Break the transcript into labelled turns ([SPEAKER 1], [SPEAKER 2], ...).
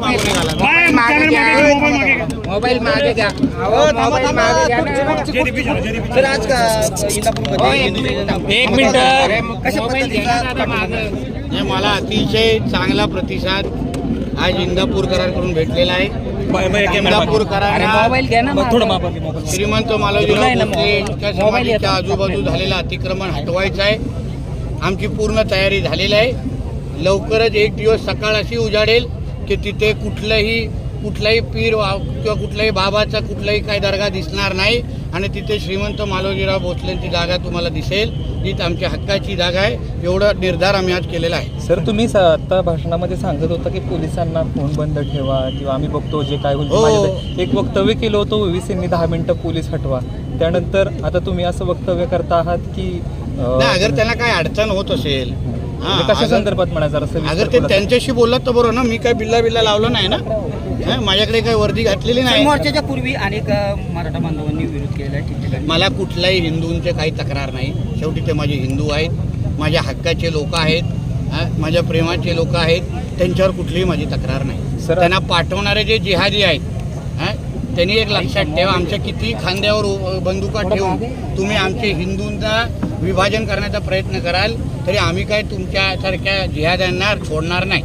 [SPEAKER 1] Mobile मागे घ्या. Mobile मागे घ्या ना.
[SPEAKER 2] तर आज का
[SPEAKER 1] एक मिनिट. मोबाईल घ्या ना मागे.
[SPEAKER 3] मला अतिशय चांगला प्रतिसाद आज इंदापूरकरांकडून भेटलेला आहे. इंदापूरकरांना
[SPEAKER 1] मोबाईल घ्या ना
[SPEAKER 3] श्रीमंत मालोजीराव भोसलेच्या समाधीच्या आजूबाजू झालेलं अतिक्रमण हटवायचं आहे. आमची पूर्ण तयारी झालेली आहे. लवकरच एक दिवस सकाळ अशी उजाडेल की तिथे कुठलाही पीर किंवा कुठल्याही बाबाचा कुठलाही काही दर्गा दिसणार नाही आणि तिथे श्रीमंत मालोजीराव भोसलेंची जागा तुम्हाला दिसेल. ती आमच्या हक्काची जागा आहे. एवढा निर्धार आम्ही आज केलेला आहे.
[SPEAKER 2] सर, तुम्ही आता भाषणामध्ये सांगत होता की पोलिसांना फोन बंद ठेवा किंवा आम्ही बघतो जे काय होईल. एक वक्तव्य केलं होतं ओवीसींनी 10 मिनिटं पोलीस हटवा. त्यानंतर आता तुम्ही असं वक्तव्य करता आहात की
[SPEAKER 3] अगर त्यांना काय अडचण होत असेल
[SPEAKER 2] कशा संदर्भात म्हणायचं
[SPEAKER 3] अगर ते त्यांच्याशी बोलत तर बरोबर ना. मी काय बिल्ला लावलं नाही ना. माझ्याकडे काही वर्दी घातलेली नाही.
[SPEAKER 1] मोर्चाच्या पूर्वी अनेक मराठा बांधवांनी विरोध केला ठिकठिकाणी.
[SPEAKER 3] मला कुठल्याही हिंदूंचे काही तक्रार नाही. शेवटी ते माझे हिंदू आहेत, माझ्या हक्काचे लोक आहेत, माझ्या प्रेमाचे लोक आहेत. त्यांच्यावर कुठलीही माझी तक्रार नाही. त्यांना पाठवणारे जे जिहादी आहेत त्यांनी एक लक्षात ठेवा, आमच्या किती खांद्यावर बंदुका ठेवून तुम्ही आमचे हिंदूंना विभाजन करण्याचा प्रयत्न कराल तरी आम्ही काय तुमच्यासारख्या जिहाद्यांना सोडणार नाही.